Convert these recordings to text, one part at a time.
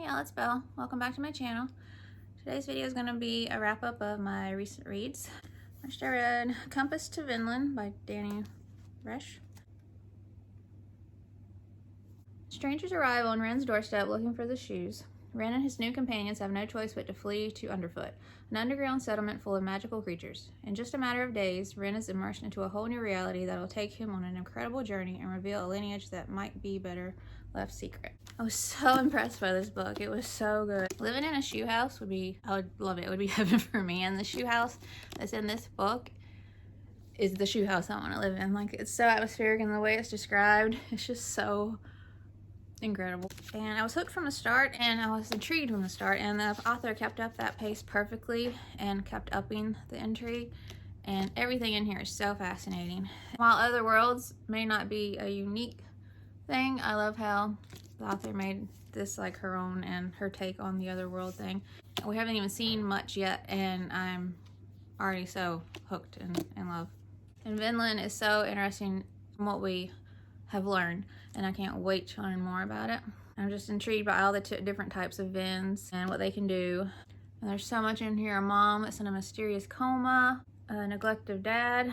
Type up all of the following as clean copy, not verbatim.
y'all, it's Belle. Welcome back to my channel. Today's video is going to be a wrap up of my recent reads. First I read Compass to Vinland by Dani Resh. Strangers arrive on Wren's doorstep looking for the shoes. Wren and his new companions have no choice but to flee to Underfoot, an underground settlement full of magical creatures. In just a matter of days, Wren is immersed into a whole new reality that will take him on an incredible journey and reveal a lineage that might be better left secret. I was so impressed by this book. It was so good. Living in a shoe house would be, I would love it. It would be heaven for me. And the shoe house that's in this book is the shoe house I want to live in. Like, it's so atmospheric and the way it's described, it's just so incredible. And I was hooked from the start, and I was intrigued from the start, and the author kept up that pace perfectly and kept upping the intrigue, and everything in here is so fascinating. While Other Worlds may not be a unique thing, I love how the author made this like her own and her take on the Other World thing. We haven't even seen much yet, and I'm already so hooked and in love. And Vinland is so interesting in what we have learned, and I can't wait to learn more about it. I'm just intrigued by all the different types of Vins and what they can do. And there's so much in here. A mom that's in a mysterious coma, a neglective dad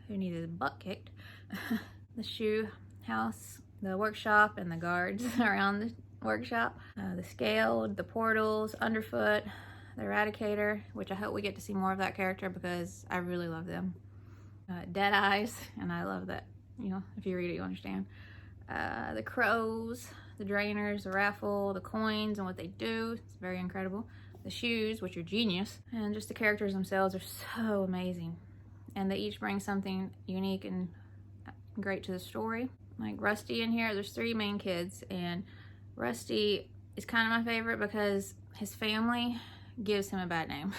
who needed his butt kicked, the shoe house, the workshop, and the guards around the workshop, the scaled, the portals, Underfoot, the Eradicator, which I hope we get to see more of that character because I really love them. Dead Eyes, and I love that. You know, if you read it, you understand. The crows, the drainers, the raffle, the coins and what they do. It's very incredible. The shoes, which are genius. And just the characters themselves are so amazing. And they each bring something unique and great to the story. Like Rusty in here, there's 3 main kids. And Rusty is kind of my favorite because his family gives him a bad name.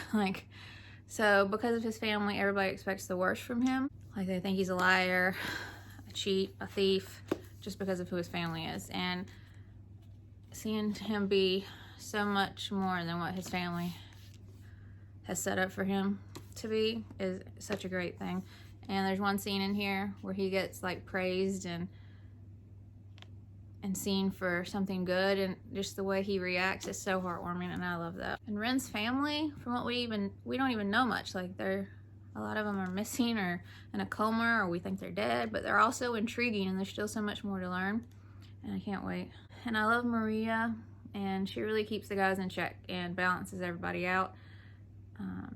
So because of his family, everybody expects the worst from him. Like, they think he's a liar, cheat, a thief, just because of who his family is. And seeing him be so much more than what his family has set up for him to be is such a great thing. And there's one scene in here where he gets like praised and seen for something good, and just the way he reacts is so heartwarming, and I love that. And Wren's family, from what we don't even know much. Like, a lot of them are missing or in a coma, or we think they're dead, but they're also intriguing, and there's still so much more to learn, and I can't wait. And I love Maria, and she really keeps the guys in check and balances everybody out.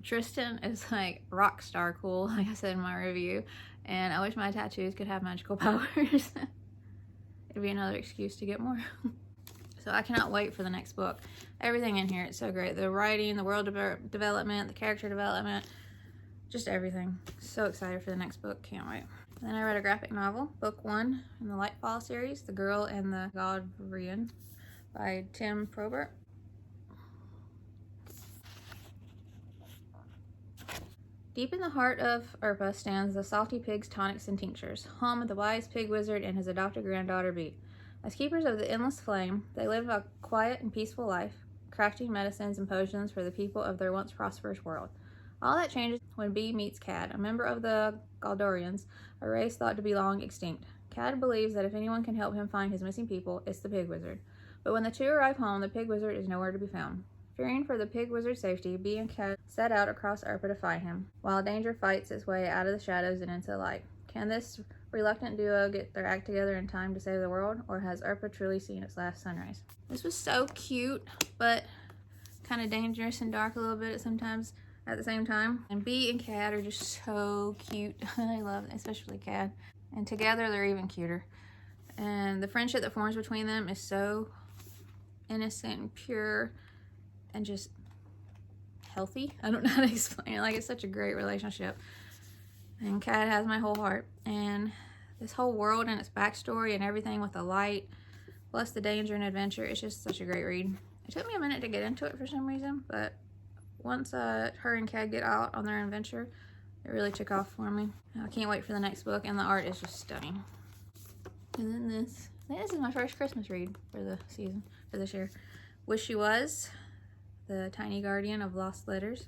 Tristan is like rock star cool, like I said in my review, and I wish my tattoos could have magical powers. It'd be another excuse to get more. So I cannot wait for the next book. Everything in here, it's so great. The writing, the world development, the character development, just everything. So excited for the next book, can't wait. Then I read a graphic novel, book 1 in the Lightfall series, The Girl and the Godrian by Tim Probert. Deep in the heart of Urpa stands the Salty Pig's Tonics and Tinctures, home of the wise pig wizard and his adopted granddaughter Bee. As keepers of the endless flame, they live a quiet and peaceful life, crafting medicines and potions for the people of their once prosperous world. All that changes when Bee meets Cad, a member of the Galdorians, a race thought to be long extinct. Cad believes that if anyone can help him find his missing people, it's the pig wizard. But when the two arrive home, the pig wizard is nowhere to be found. Fearing for the pig wizard's safety, Bee and Cad set out across Urpa to find him, while danger fights its way out of the shadows and into the light. Can this reluctant duo get their act together in time to save the world, or has Urpa truly seen its last sunrise? This was so cute, but kind of dangerous and dark a little bit sometimes at the same time. And Bee and Cad are just so cute. I love it, especially Cad. And together they're even cuter. And the friendship that forms between them is so innocent and pure and just healthy. I don't know how to explain it. Like, it's such a great relationship. And Cad has my whole heart. And this whole world and its backstory and everything with the light, plus the danger and adventure, it's just such a great read. It took me a minute to get into it for some reason, but once her and Cad get out on their adventure, it really took off for me. I can't wait for the next book, and the art is just stunning. And then this is my first Christmas read for the season, for this year. Wishyouwas, The Tiny Guardian of Lost Letters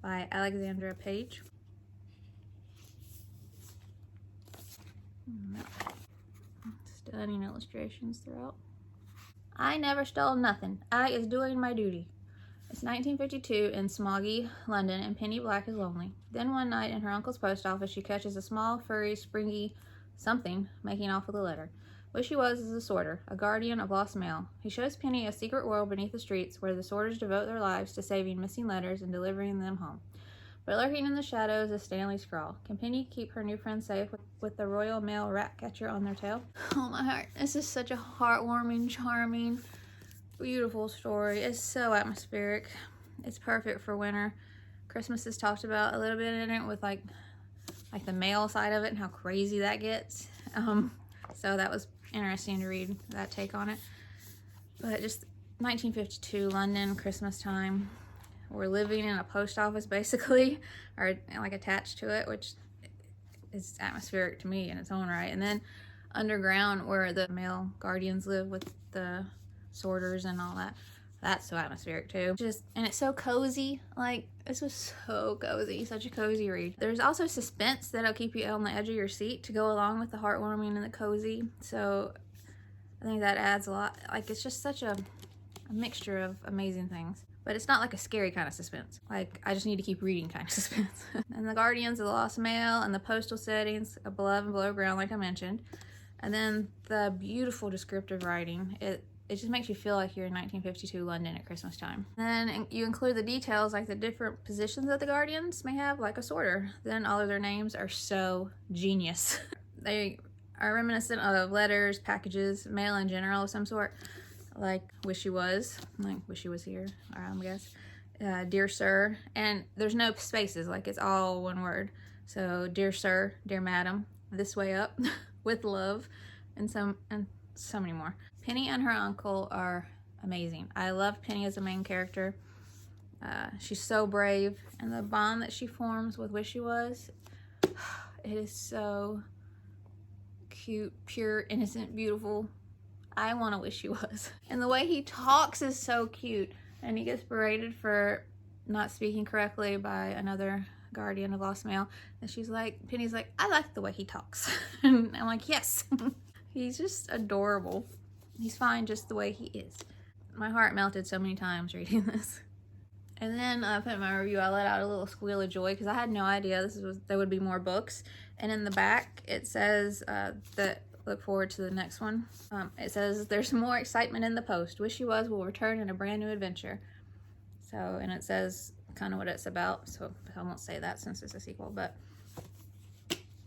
by Alexandra Page. Stunning illustrations throughout. I never stole nothing. I is doing my duty. It's 1952 in smoggy London, and Penny Black is lonely. Then one night in her uncle's post office, she catches a small, furry, springy something making off with a letter. Wishyouwas is a sorter, a guardian of lost mail. He shows Penny a secret world beneath the streets where the sorters devote their lives to saving missing letters and delivering them home. But lurking in the shadows is Stanley's scrawl. Can Penny keep her new friend safe with the Royal Mail rat catcher on their tail? Oh my heart, this is such a heartwarming, charming, beautiful story. It's so atmospheric. It's perfect for winter. Christmas is talked about a little bit in it with like the mail side of it and how crazy that gets. So that was interesting to read that take on it. But just 1952 London, Christmas time. We're living in a post office basically, or like attached to it, which is atmospheric to me in its own right. And then underground where the mail guardians live with the sorters and all that. That's so atmospheric too. And it's so cozy. Like, this was so cozy, such a cozy read. There's also suspense that'll keep you on the edge of your seat to go along with the heartwarming and the cozy. So I think that adds a lot. Like, it's just such a mixture of amazing things. But it's not like a scary kind of suspense. Like, I just need to keep reading kind of suspense. And the Guardians of the Lost Mail and the postal settings above and below ground, like I mentioned. And then the beautiful descriptive writing. It just makes you feel like you're in 1952 London at Christmas time. Then you include the details, like the different positions that the Guardians may have, like a sorter. Then all of their names are so genius. They are reminiscent of letters, packages, mail in general of some sort. Like Wishyouwas, like Wish You Was Here, I guess. Dear Sir, and there's no spaces, like it's all one word. So Dear Sir, Dear Madam, This Way Up, With Love, and so many more. Penny and her uncle are amazing. I love Penny as a main character. She's so brave, and the bond that she forms with Wishyouwas, it is so cute, pure, innocent, beautiful. I want to wish he was. And the way he talks is so cute. And he gets berated for not speaking correctly by another guardian of lost mail. And Penny's like, I like the way he talks. And I'm like, yes. He's just adorable. He's fine just the way he is. My heart melted so many times reading this. And then I put in my review, I let out a little squeal of joy because I had no idea there would be more books. And in the back, it says that look forward to the next one. It says there's more excitement in the post. Wishyouwas will return in a brand new adventure. So, and it says kind of what it's about. So I won't say that since it's a sequel,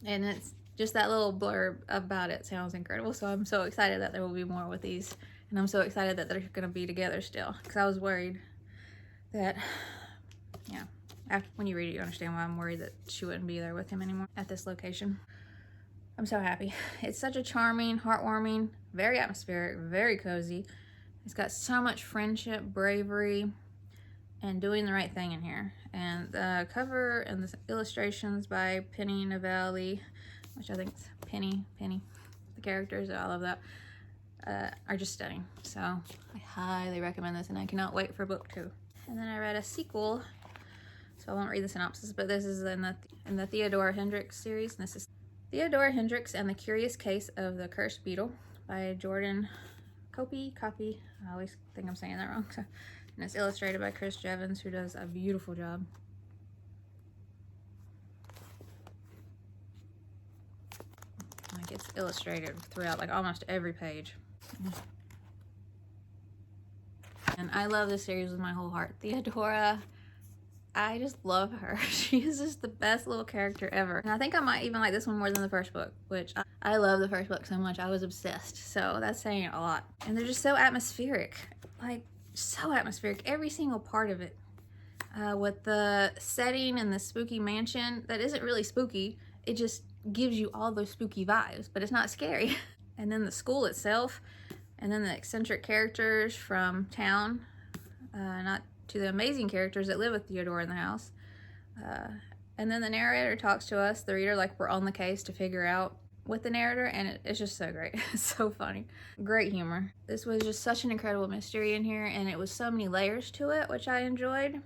and it's just that little blurb about it sounds incredible. So I'm so excited that there will be more with these, and I'm so excited that they're going to be together still, because I was worried that, when you read it, you understand why I'm worried that she wouldn't be there with him anymore at this location. I'm so happy. It's such a charming, heartwarming, very atmospheric, very cozy. It's got so much friendship, bravery, and doing the right thing in here. And the cover and the illustrations by Neville-Lee, which I think is Penny, the characters, I love that, are just stunning. So I highly recommend this, and I cannot wait for book 2. And then I read a sequel, so I won't read the synopsis, but this is in the Theodora Hendrix series, and this is Theodora Hendrix and the Curious Case of the Cursed Beetle by Jordan Kopy. I always think I'm saying that wrong. And it's illustrated by Jevons, who does a beautiful job. Like, it's illustrated throughout, like almost every page. And I love this series with my whole heart. Theodora, I just love her. She is just the best little character ever. And I think I might even like this one more than the first book, which I love the first book so much. I was obsessed. So that's saying a lot. And they're just so atmospheric. Like, so atmospheric. Every single part of it. With the setting and the spooky mansion that isn't really spooky. It just gives you all those spooky vibes, but it's not scary. And then the school itself. And then the eccentric characters from town. Not to the amazing characters that live with Theodora in the house. And then the narrator talks to us, the reader, like we're on the case to figure out with the narrator, and it's just so great. It's so funny. Great humor. This was just such an incredible mystery in here, and it was so many layers to it, which I enjoyed,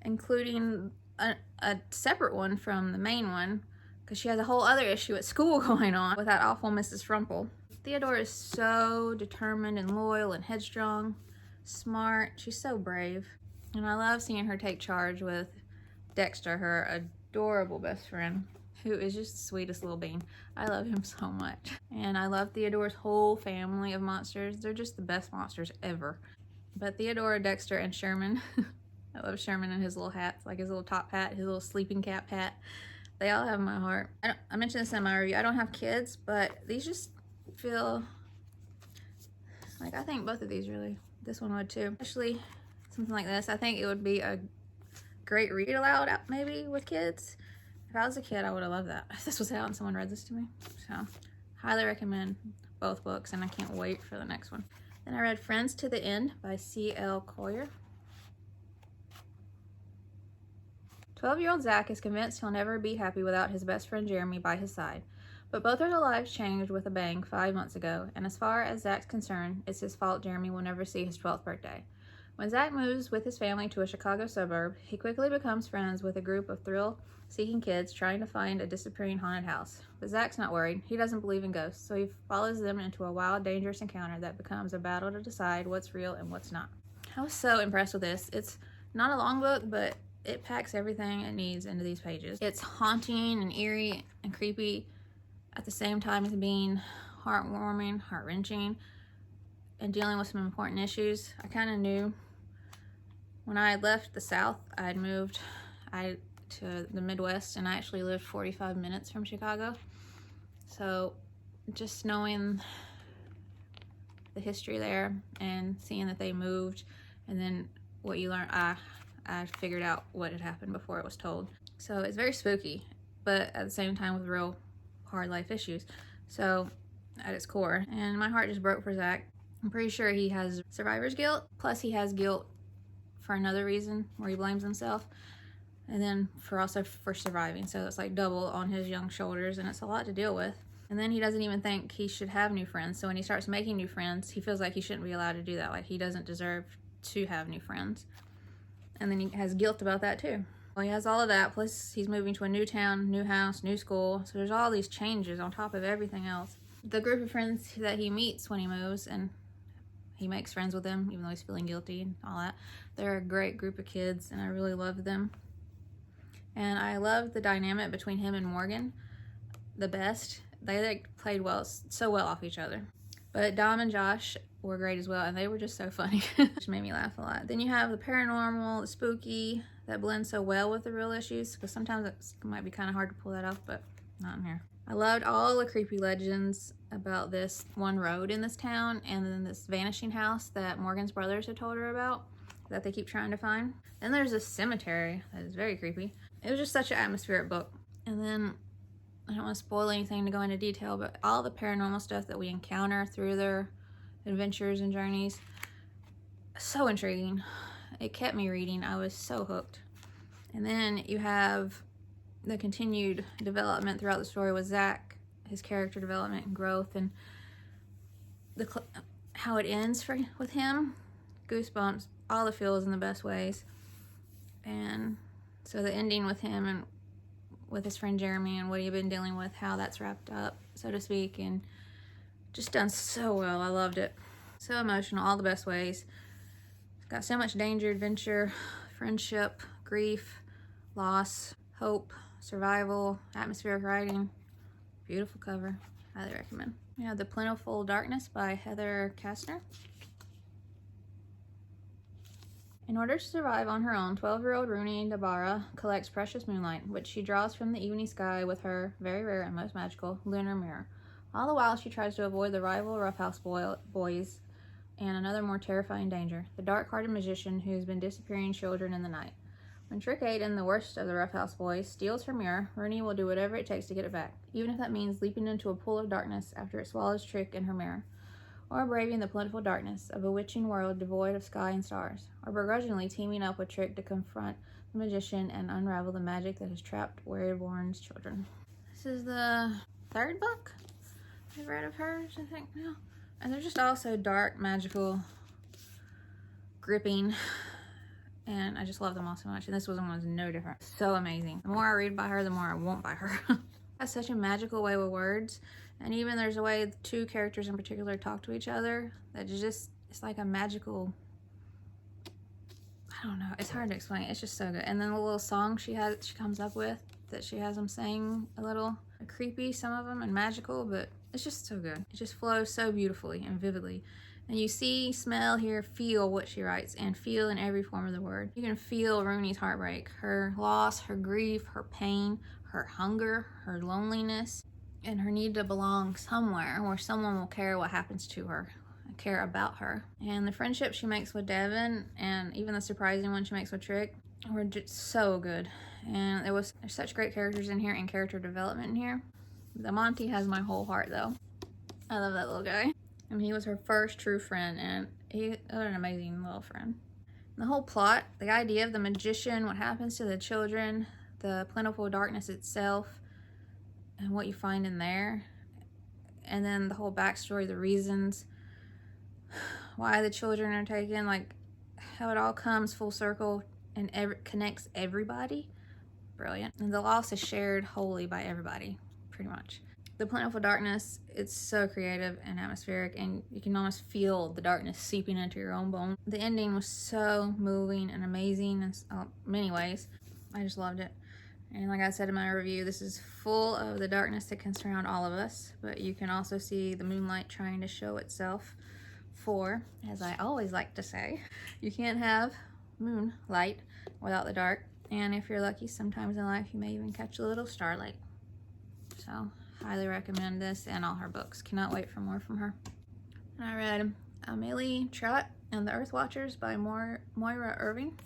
including a separate one from the main one, because she has a whole other issue at school going on with that awful Mrs. Frumple. Theodora is so determined and loyal and headstrong, smart. She's so brave. And I love seeing her take charge with Dexter, her adorable best friend, who is just the sweetest little bean. I love him so much. And I love Theodora's whole family of monsters. They're just the best monsters ever. But Theodora, Dexter, and Sherman, I love Sherman and his little hats, like his little top hat, his little sleeping cap hat. They all have my heart. I mentioned this in my review. I don't have kids, but these just feel like, I think both of these really, this one would too. Especially something like this. I think it would be a great read aloud maybe with kids. If I was a kid, I would have loved that. If this was out and someone read this to me. So, highly recommend both books, and I can't wait for the next one. Then I read Friends to the End by C.L. Colyer. 12-year-old Zach is convinced he'll never be happy without his best friend Jeremy by his side. But both their lives changed with a bang 5 months ago, and as far as Zach's concerned, it's his fault Jeremy will never see his 12th birthday. When Zach moves with his family to a Chicago suburb, he quickly becomes friends with a group of thrill-seeking kids trying to find a disappearing haunted house. But Zach's not worried. He doesn't believe in ghosts, so he follows them into a wild, dangerous encounter that becomes a battle to decide what's real and what's not. I was so impressed with this. It's not a long book, but it packs everything it needs into these pages. It's haunting and eerie and creepy at the same time as being heartwarming, heart-wrenching, and dealing with some important issues. I kind of knew when I had left the South, I had moved to the Midwest, and I actually lived 45 minutes from Chicago. So just knowing the history there and seeing that they moved, and then what you learn, I figured out what had happened before it was told. So it's very spooky, but at the same time with real hard life issues. So at its core, and my heart just broke for Zach. I'm pretty sure he has survivor's guilt, plus he has guilt for another reason where he blames himself, and then also for surviving. So it's like double on his young shoulders, and it's a lot to deal with. And then he doesn't even think he should have new friends. So when he starts making new friends, he feels like he shouldn't be allowed to do that. Like he doesn't deserve to have new friends. And then he has guilt about that too. Well, he has all of that, plus he's moving to a new town, new house, new school. So there's all these changes on top of everything else. The group of friends that he meets when he moves, and he makes friends with them, even though he's feeling guilty and all that. They're a great group of kids, and I really love them. And I love the dynamic between him and Morgan the best. They played so well off each other. But Dom and Josh were great as well, and they were just so funny. Which made me laugh a lot. Then you have the paranormal, the spooky, that blends so well with the real issues, because sometimes it might be kind of hard to pull that off, but not in here. I loved all the creepy legends about this one road in this town, and then this vanishing house that Morgan's brothers had told her about that they keep trying to find. Then there's this cemetery that is very creepy. It was just such an atmospheric book. And then, I don't want to spoil anything to go into detail, but all the paranormal stuff that we encounter through their adventures and journeys, so intriguing. It kept me reading. I was so hooked. And then you have the continued development throughout the story with Zach, his character development and growth, and how it ends with him. Goosebumps, all the feels in the best ways. And so the ending with him and with his friend Jeremy and what he'd been dealing with, how that's wrapped up, so to speak, and just done so well. I loved it. So emotional, all the best ways. It's got so much danger, adventure, friendship, grief, loss, hope, survival, atmospheric writing. Beautiful cover. Highly recommend. We have The Plentiful Darkness by Heather Kassner. In order to survive on her own, 12-year-old Rooney Dabara collects precious moonlight, which she draws from the evening sky with her very rare and most magical lunar mirror. All the while, she tries to avoid the rival roughhouse boys and another more terrifying danger, the dark-hearted magician who has been disappearing children in the night. When Trick Eyden, the worst of the roughhouse boys, steals her mirror, Rooney will do whatever it takes to get it back, even if that means leaping into a pool of darkness after it swallows Trick and her mirror, or braving the plentiful darkness, a bewitching world devoid of sky and stars, or begrudgingly teaming up with Trick to confront the magician and unravel the magic that has trapped Wereborn's children. This is the third book I've read of hers, I think now. And they're just all so dark, magical, gripping, and I just love them all so much. And this one was no different. So amazing. The more I read by her, the more I want by her. Has such a magical way with words, and even there's a way the two characters in particular talk to each other that just, it's like a magical, I don't know, it's hard to explain. It's just so good. And then the little song she comes up with, that she has them sing, a little creepy, some of them, and magical, but it's just so good. It just flows so beautifully and vividly. And you see, smell, hear, feel what she writes, and feel in every form of the word. You can feel Rooney's heartbreak, her loss, her grief, her pain, her hunger, her loneliness, and her need to belong somewhere where someone will care what happens to her, care about her. And the friendship she makes with Devon, and even the surprising one she makes with Trick, were just so good. And there's such great characters in here and character development in here. The Monty has my whole heart though. I love that little guy. I mean, he was her first true friend, and he was an amazing little friend. And the whole plot, the idea of the magician, what happens to the children, the Plentiful Darkness itself, and what you find in there, and then the whole backstory, the reasons why the children are taken, like how it all comes full circle and connects everybody. Brilliant. And the loss is shared wholly by everybody, pretty much. The Plentiful Darkness, it's so creative and atmospheric, and you can almost feel the darkness seeping into your own bones. The ending was so moving and amazing in many ways. I just loved it. And like I said in my review, this is full of the darkness that can surround all of us, but you can also see the moonlight trying to show itself. For, as I always like to say, you can't have moonlight without the dark, and if you're lucky, sometimes in life you may even catch a little starlight. So highly recommend this and all her books. Cannot wait for more from her. And I read Amelie, Trott, and the Earth Watchers by Moyra Irving.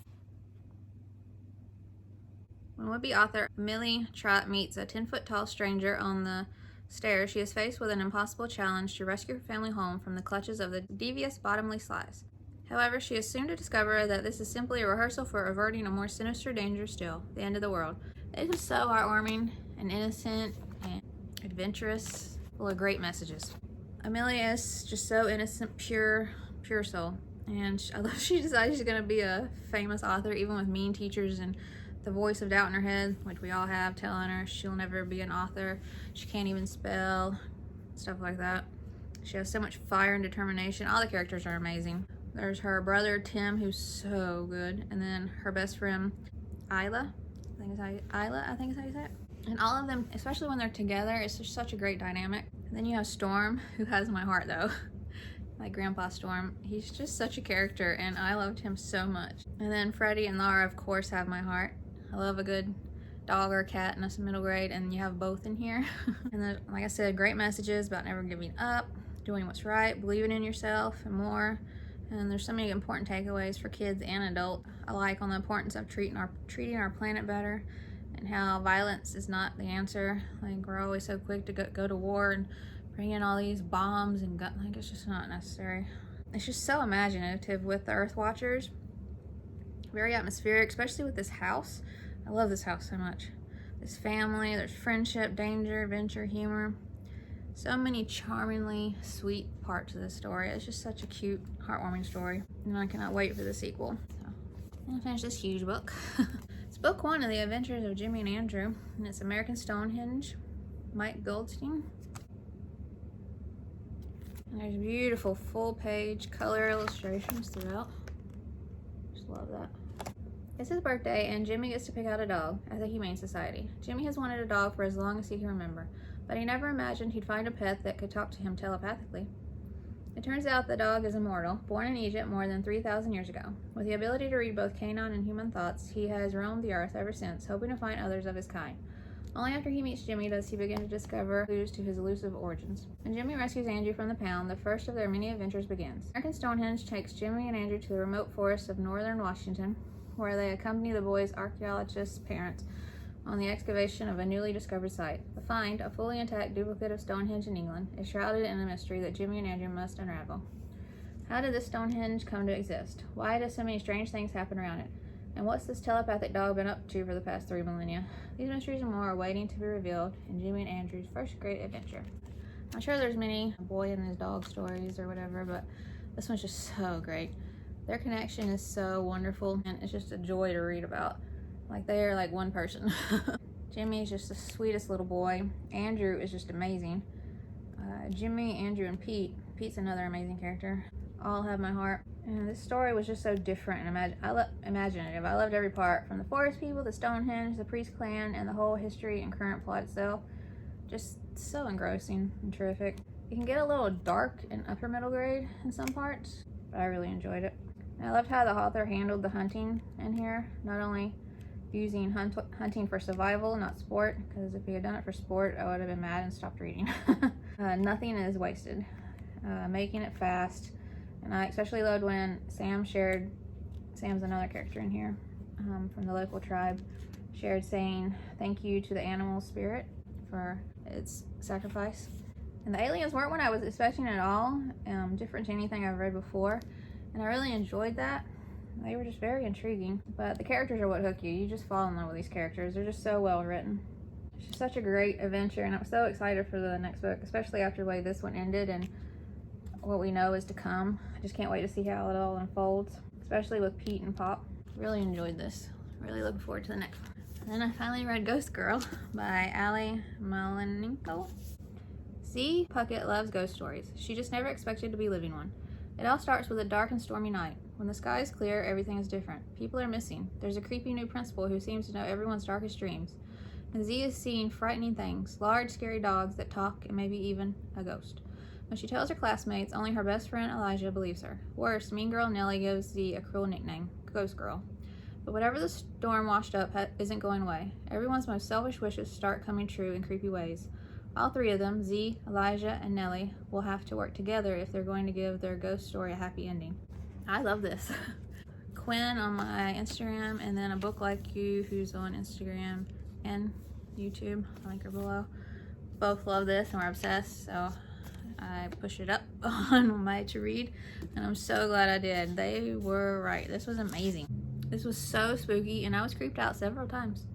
When would-be author Amelie Trott meets a 10-foot-tall stranger on the stairs, she is faced with an impossible challenge to rescue her family home from the clutches of the devious bottomless slice. However, she is soon to discover that this is simply a rehearsal for averting a more sinister danger still, the end of the world. It was so heartwarming and innocent and adventurous, full of great messages. Amelie is just so innocent, pure soul. And I love she decided she's going to be a famous author, even with mean teachers and the voice of doubt in her head, which we all have, telling her she'll never be an author, she can't even spell, stuff like that. She has so much fire and determination. All the characters are amazing. There's her brother Tim, who's so good, and then her best friend Isla, I think is how you say it. And all of them, especially when they're together, it's just such a great dynamic. And then you have Storm, who has my heart though. Like Grandpa Storm, he's just such a character, and I loved him so much. And then Freddie and Laura, of course, have my heart. I love a good dog or cat in a middle grade, and you have both in here. And then, like I said, great messages about never giving up, doing what's right, believing in yourself, and more. And there's so many important takeaways for kids and adults alike on the importance of treating our planet better, and how violence is not the answer. Like, we're always so quick to go to war and bring in all these bombs and guns. Like, it's just not necessary. It's just so imaginative with the Earth Watchers. Very atmospheric, especially with this house. I love this house so much. This family, there's friendship, danger, adventure, humor. So many charmingly sweet parts of this story. It's just such a cute, heartwarming story. And I cannot wait for the sequel. So, I'm gonna finish this huge book. It's book 1 of The Adventures of Jimmy and Andrew, and it's American Stonehenge, Mike Goldstein. And there's beautiful full-page color illustrations throughout. Just love that. It's his birthday, and Jimmy gets to pick out a dog at the Humane Society. Jimmy has wanted a dog for as long as he can remember, but he never imagined he'd find a pet that could talk to him telepathically. It turns out the dog is immortal, born in Egypt more than 3,000 years ago. With the ability to read both canine and human thoughts, he has roamed the earth ever since, hoping to find others of his kind. Only after he meets Jimmy does he begin to discover clues to his elusive origins. When Jimmy rescues Andrew from the pound, the first of their many adventures begins. American Stonehenge takes Jimmy and Andrew to the remote forests of northern Washington, where they accompany the boys' archaeologist parents on the excavation of a newly discovered site. The find, a fully intact duplicate of Stonehenge in England, is shrouded in a mystery that Jimmy and Andrew must unravel. How did this Stonehenge come to exist? Why do so many strange things happen around it? And what's this telepathic dog been up to for the past 3 millennia? These mysteries and more are waiting to be revealed in Jimmy and Andrew's first great adventure. I'm sure there's many boy and his dog stories or whatever, but this one's just so great. Their connection is so wonderful, and it's just a joy to read about. Like, they are like one person. Jimmy is just the sweetest little boy. Andrew is just amazing. Jimmy, Andrew, and Pete. Pete's another amazing character. All have my heart. And this story was just so different and imaginative. I loved every part, from the forest people, the Stonehenge, the priest clan, and the whole history and current plot itself. Just so engrossing and terrific. It can get a little dark in upper middle grade in some parts, but I really enjoyed it. And I loved how the author handled the hunting in here. Not only using hunting for survival, not sport, because if he had done it for sport, I would have been mad and stopped reading. Nothing is wasted. Making it fast. And I especially loved when Sam's another character in here, from the local tribe, shared saying thank you to the animal spirit for its sacrifice. And the aliens weren't what I was expecting at all, different to anything I've read before, and I really enjoyed that. They were just very intriguing, but the characters are what hook you. You just fall in love with these characters. They're just so well written. It's just such a great adventure, and I'm so excited for the next book, especially after the way this one ended and what we know is to come. I just can't wait to see how it all unfolds, especially with Pete and Pop. Really enjoyed this. Really looking forward to the next one. And then I finally read Ghost Girl by Malinenko. Z Puckett loves ghost stories. She just never expected to be living one. It all starts with a dark and stormy night. When the sky is clear, everything is different. People are missing. There's a creepy new principal who seems to know everyone's darkest dreams. And Z is seeing frightening things, large, scary dogs that talk, and maybe even a ghost. When she tells her classmates, only her best friend Elijah believes her. Worse, mean girl Nellie gives Z a cruel nickname, Ghost Girl. But whatever the storm washed up isn't going away. Everyone's most selfish wishes start coming true in creepy ways. All three of them, Z, Elijah, and Nellie, will have to work together if they're going to give their ghost story a happy ending. I love this. Quinn on my Instagram, and then A Book Like You, who's on Instagram and YouTube. I'll link her below. Both love this and we're obsessed, so I pushed it up on my to read, and I'm so glad I did. They were right. This was amazing. This was so spooky, and I was creeped out several times.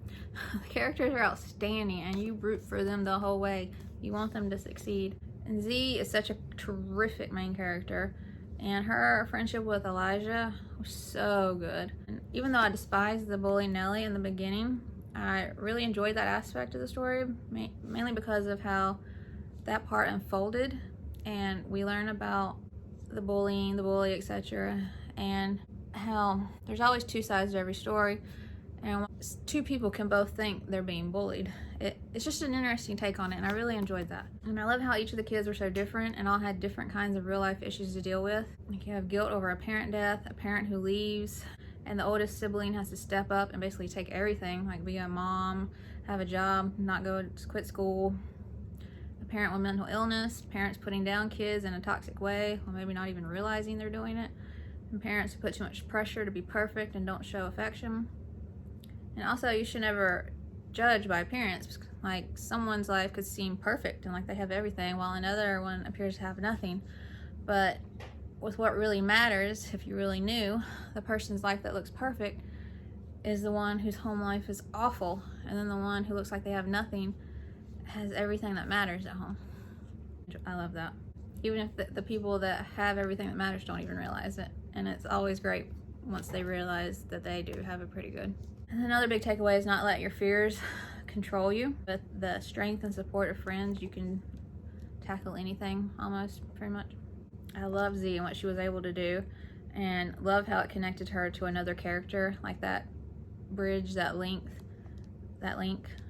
The characters are outstanding, and you root for them the whole way. You want them to succeed. And Z is such a terrific main character, and her friendship with Elijah was so good. And even though I despised the bully Nellie in the beginning, I really enjoyed that aspect of the story, mainly because of how that part unfolded, and we learn about the bullying, the bully, etc., and how there's always two sides to every story, and two people can both think they're being bullied. It's just an interesting take on it, and I really enjoyed that. And I love how each of the kids were so different and all had different kinds of real life issues to deal with. Like, you have guilt over a parent death, a parent who leaves, and the oldest sibling has to step up and basically take everything, like be a mom, have a job, not quit school. A parent with mental illness, parents putting down kids in a toxic way, or maybe not even realizing they're doing it. And parents who put too much pressure to be perfect and don't show affection. And also, you should never judge by appearance. Like, someone's life could seem perfect and like they have everything, while another one appears to have nothing. But with what really matters, if you really knew, the person's life that looks perfect is the one whose home life is awful, and then the one who looks like they have nothing has everything that matters at home. I love that. Even if the people that have everything that matters don't even realize it. And it's always great once they realize that they do have it pretty good. And another big takeaway is not let your fears control you. With the strength and support of friends, you can tackle anything, almost, pretty much. I love Z and what she was able to do, and love how it connected her to another character, like that bridge, that link.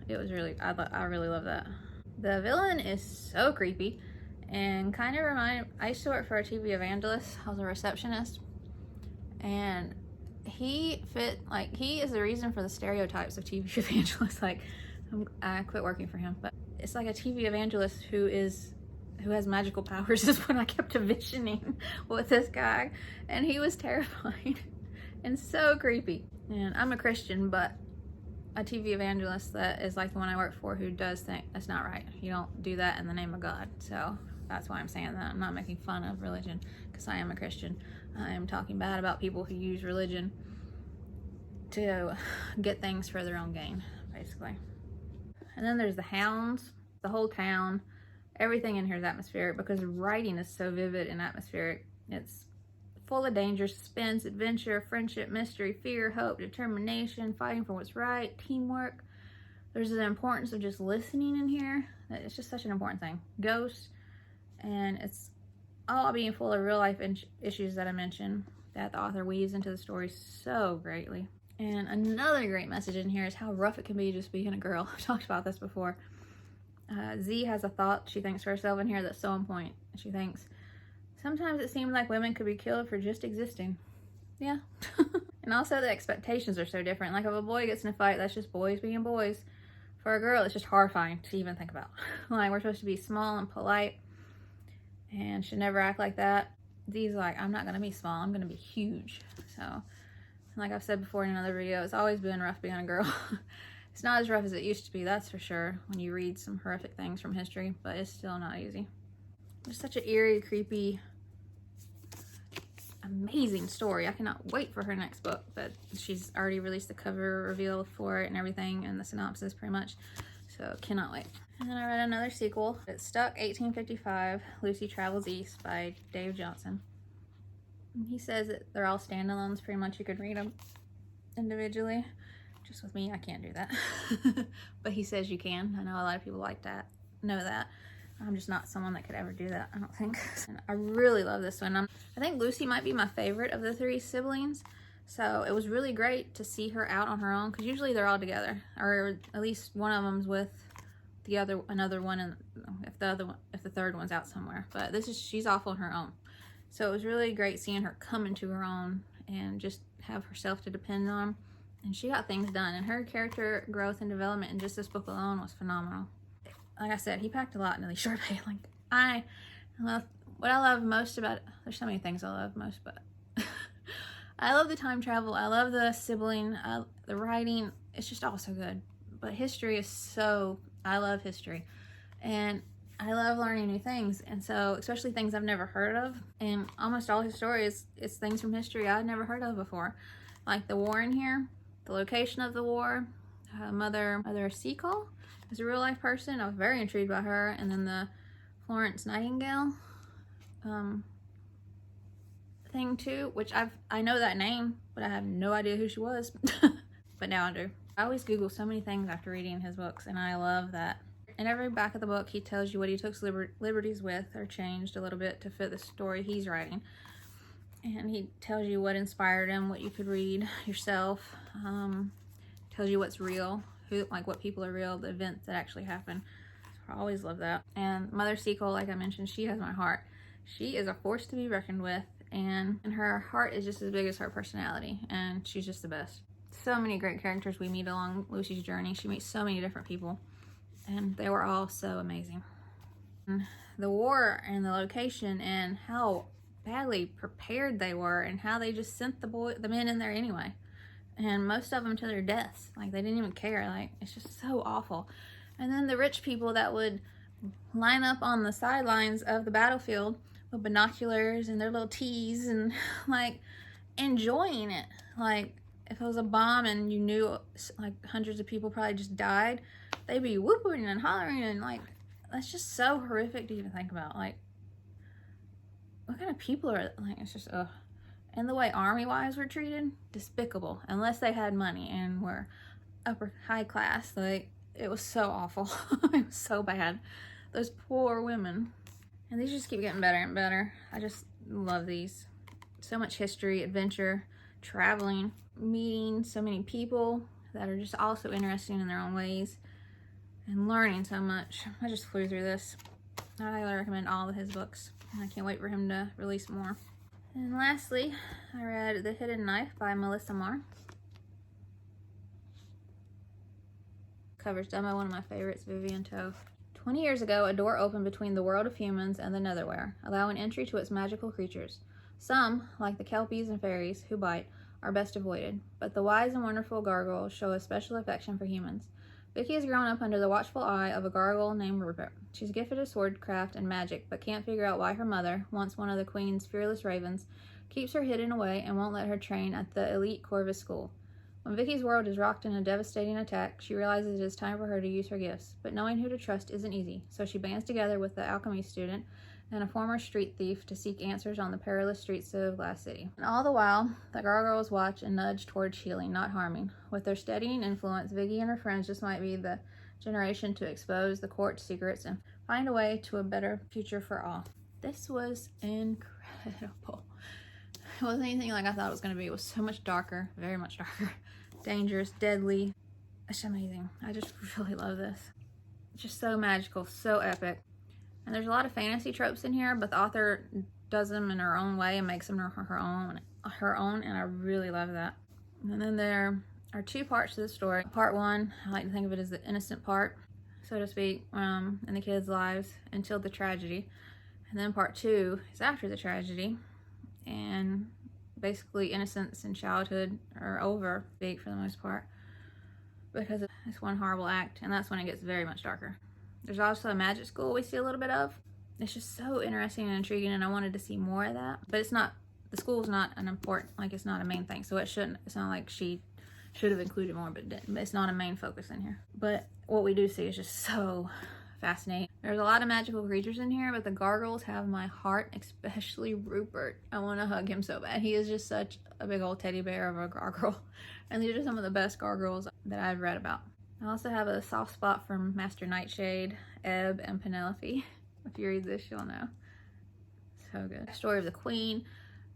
It was really, I really love that. The villain is so creepy and kind of I used to work for a TV evangelist. I was a receptionist, and he is the reason for the stereotypes of TV evangelists. Like, I quit working for him, but it's like a TV evangelist who has magical powers is what I kept envisioning with this guy, and he was terrifying and so creepy. And I'm a Christian, but a TV evangelist that is like the one I work for, who does think that's not right. You don't do that in the name of God. So that's why I'm saying that. I'm not making fun of religion, because I am a Christian. I am talking bad about people who use religion to get things for their own gain, basically. And then there's the hounds, the whole town. Everything in here is atmospheric, because the writing is so vivid and atmospheric. It's full of danger, suspense, adventure, friendship, mystery, fear, hope, determination, fighting for what's right, teamwork. There's the importance of just listening in here. It's just such an important thing. Ghosts, and it's all being full of real life issues that I mentioned that the author weaves into the story so greatly. And another great message in here is how rough it can be just being a girl. I've talked about this before. Z has a thought she thinks for herself in here that's so on point. She thinks, sometimes it seems like women could be killed for just existing. Yeah. And also the expectations are so different. Like if a boy gets in a fight, that's just boys being boys. For a girl, it's just horrifying to even think about. Like, we're supposed to be small and polite and should never act like that. Z's like, I'm not going to be small, I'm going to be huge. So, like I've said before in another video, it's always been rough being a girl. It's not as rough as it used to be, that's for sure, when you read some horrific things from history, but it's still not easy. It's such an eerie, creepy, amazing story. I cannot wait for her next book, but she's already released the cover reveal for it and everything, and the synopsis pretty much, so cannot wait. And then I read another sequel. It's Stuck 1855, Lucy Travels East by Dave Johnson. He says that they're all standalones, pretty much. You could read them individually. Just with me, I can't do that. But he says you can. I know a lot of people like that, know that. I'm just not someone that could ever do that, I don't think. And I really love this one. I think Lucy might be my favorite of the three siblings. So it was really great to see her out on her own, because usually they're all together, or at least one of them's with another one, and if the third one's out somewhere. But she's off on her own. So it was really great seeing her come into her own and just have herself to depend on. And she got things done, and her character growth and development in just this book alone was phenomenal. Like I said, he packed a lot into these short pages. Like, what I love most about it, there's so many things I love most, but I love the time travel. I love the sibling, the writing. It's just all so good. But history is so, I love history. And I love learning new things. And so, especially things I've never heard of. And almost all his stories, it's things from history I'd never heard of before. Like the war in here, the location of the war, Mother Seacole is a real life person. I was very intrigued by her. And then the Florence Nightingale thing too, which I know that name, but I have no idea who she was. But now I do. I always Google so many things after reading his books, and I love that. In every back of the book, he tells you what he took liberties with or changed a little bit to fit the story he's writing. And he tells you what inspired him, what you could read yourself. Tells you what's real, what people are real, the events that actually happen. So I always love that. And Mother Seacole, like I mentioned, she has my heart. She is a force to be reckoned with, and her heart is just as big as her personality, and she's just the best. So many great characters we meet along Lucy's journey. She meets so many different people, and they were all so amazing. And the war and the location and how badly prepared they were, and how they just sent the men in there anyway, and most of them to their deaths. Like, they didn't even care. Like, it's just so awful. And then the rich people that would line up on the sidelines of the battlefield with binoculars and their little teas and like enjoying it. Like, if it was a bomb and you knew like hundreds of people probably just died, they'd be whooping and hollering, and like, that's just so horrific to even think about. Like, what kind of people are, like, it's just, ugh. And the way army wives were treated, despicable, unless they had money and were upper high class. Like, it was so awful. It was so bad. Those poor women. And these just keep getting better and better. I just love these. So much history, adventure, traveling, meeting so many people that are just also interesting in their own ways, and learning so much. I just flew through this. I highly recommend all of his books, and I can't wait for him to release more. And lastly, I read The Hidden Knife by Melissa Marr. Cover's done by one of my favorites, Vivian Tove. 20 years ago, a door opened between the world of humans and the Netherware, allowing entry to its magical creatures. Some, like the kelpies and fairies who bite, are best avoided, but the wise and wonderful gargoyles show a special affection for humans. Vicky has grown up under the watchful eye of a gargoyle named Rupert. She's gifted at swordcraft and magic, but can't figure out why her mother, once one of the Queen's fearless ravens, keeps her hidden away and won't let her train at the elite Corvus school. When Vicky's world is rocked in a devastating attack, she realizes it is time for her to use her gifts, but knowing who to trust isn't easy, so she bands together with the alchemy student, and a former street thief to seek answers on the perilous streets of Glass City. And all the while, the gargoyles watch and nudge towards healing, not harming. With their steadying influence, Vicky and her friends just might be the generation to expose the court's secrets and find a way to a better future for all. This was incredible. It wasn't anything like I thought it was going to be. It was so much darker, very much darker, dangerous, deadly. It's amazing. I just really love this. It's just so magical, so epic. And there's a lot of fantasy tropes in here, but the author does them in her own way and makes them her own, and I really love that. And then there are 2 parts to the story. Part 1, I like to think of it as the innocent part, so to speak, in the kids' lives until the tragedy. And then part 2 is after the tragedy, and basically innocence and childhood are over, big for the most part, because of this one horrible act, and that's when it gets very much darker. There's also a magic school we see a little bit of. It's just so interesting and intriguing, and I wanted to see more of that. But it's not, the school's not an important, like it's not a main thing, so it's not like she should have included more, but it's not a main focus in here. But what we do see is just so fascinating. There's a lot of magical creatures in here, but the gargoyles have my heart, especially Rupert. I want to hug him so bad. He is just such a big old teddy bear of a gargoyle, and these are some of the best gargoyles that I've read about. I also have a soft spot for Master Nightshade, Ebb, and Penelope. If you read this, you'll know. So good. Story of the Queen,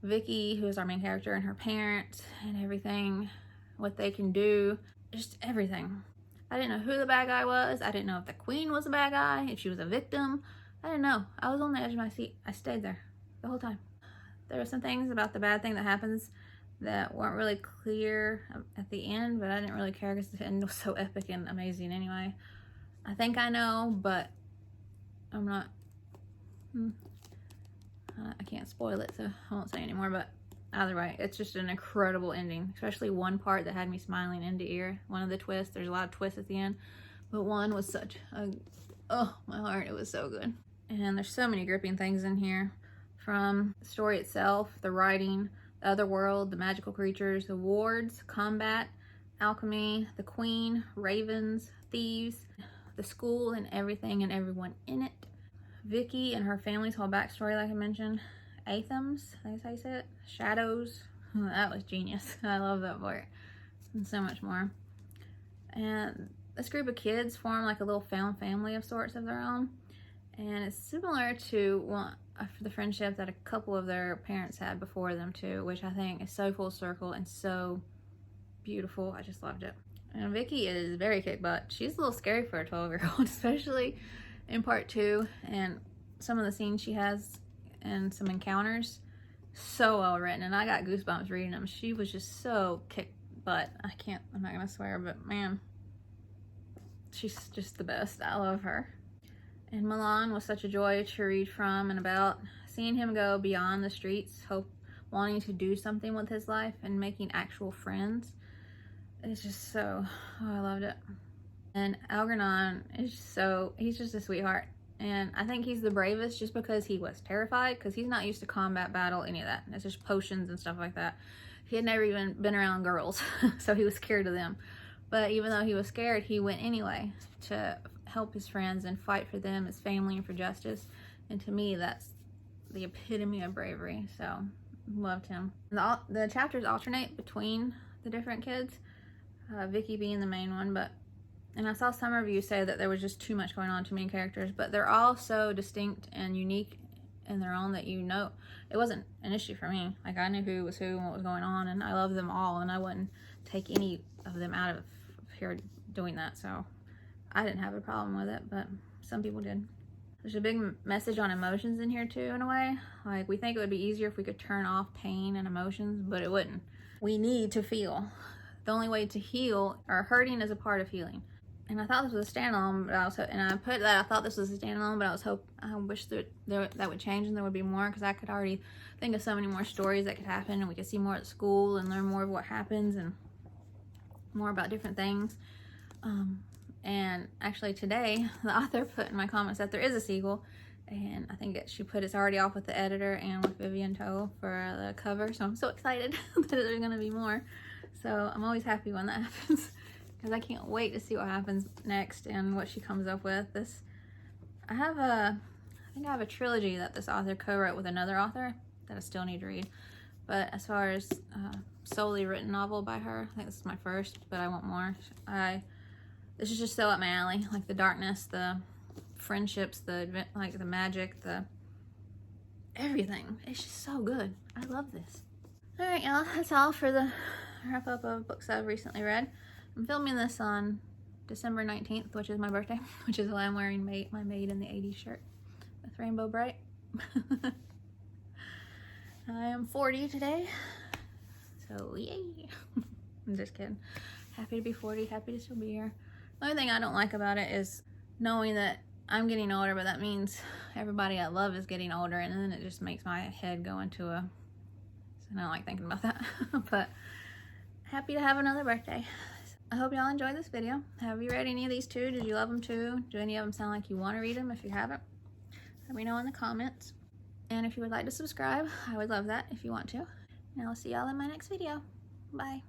Vicky, who is our main character, and her parents, and everything, what they can do, just everything. I didn't know who the bad guy was. I didn't know if the Queen was a bad guy, if she was a victim. I didn't know. I was on the edge of my seat. I stayed there the whole time. There were some things about the bad thing that happens that weren't really clear at the end, but I didn't really care because the end was so epic and amazing anyway. I think I know, but I'm not, I can't spoil it, so I won't say anymore, but either way, it's just an incredible ending, especially one part that had me smiling ear to ear. One of the twists, there's a lot of twists at the end, but one was such a, oh, my heart, it was so good. And there's so many gripping things in here, from the story itself, the writing, the other world, the magical creatures, the wards, combat, alchemy, the queen, ravens, thieves, the school and everything and everyone in it. Vicky and her family's whole backstory, like I mentioned. Athems, I think that's how you say it. Shadows, that was genius. I love that part. And so much more. And this group of kids form like a little found family of sorts of their own. And it's similar to the friendship that a couple of their parents had before them too, which I think is so full circle and so beautiful. I just loved it. And Vicky is very kick butt. She's a little scary for a 12-year-old, especially in part 2, and some of the scenes she has and some encounters, so well written, and I got goosebumps reading them. She was just so kick butt. I'm not gonna swear, but man, she's just the best. I love her. And Milan was such a joy to read from and about. Seeing him go beyond the streets, wanting to do something with his life and making actual friends. It's just so, I loved it. And Algernon is he's just a sweetheart. And I think he's the bravest just because he was terrified, because he's not used to combat, battle, any of that. It's just potions and stuff like that. He had never even been around girls, so he was scared of them. But even though he was scared, he went anyway to help his friends and fight for them, his family, and for justice. And to me, that's the epitome of bravery. So, loved him. The chapters alternate between the different kids, Vicky being the main one, and I saw some reviews say that there was just too much going on, too many characters, but they're all so distinct and unique in their own that it wasn't an issue for me. Like, I knew who was who and what was going on, and I love them all, and I wouldn't take any of them out of here doing that, so I didn't have a problem with it, but some people did. There's a big message on emotions in here too, in a way. Like, we think it would be easier if we could turn off pain and emotions, but it wouldn't. We need to feel. The only way to heal, or hurting is a part of healing. And I thought this was a standalone, but I thought this was a standalone, but I wish that would change and there would be more, because I could already think of so many more stories that could happen, and we could see more at school and learn more of what happens and more about different things. And actually today, the author put in my comments that there is a sequel, and I think she put it's already off with the editor and with Vivian Toe for the cover, so I'm so excited that there's going to be more. So I'm always happy when that happens, because I can't wait to see what happens next and what she comes up with. I have think I have a trilogy that this author co-wrote with another author that I still need to read. But as far as solely written novel by her, I think this is my first, but I want more. This is just so up my alley, like the darkness, the friendships, the magic, the everything. It's just so good. I love this. All right, y'all, that's all for the wrap up of books I've recently read. I'm filming this on December 19th, which is my birthday, which is why I'm wearing my Made in the 80s shirt with Rainbow Bright. I am 40 today, so yay. I'm just kidding. Happy to be 40, happy to still be here. The only thing I don't like about it is knowing that I'm getting older, but that means everybody I love is getting older, and then it just makes my head go into a... So I don't like thinking about that. But happy to have another birthday. I hope y'all enjoyed this video. Have you read any of these too? Did you love them too? Do any of them sound like you want to read them? If you haven't, let me know in the comments. And if you would like to subscribe, I would love that if you want to. And I'll see y'all in my next video. Bye.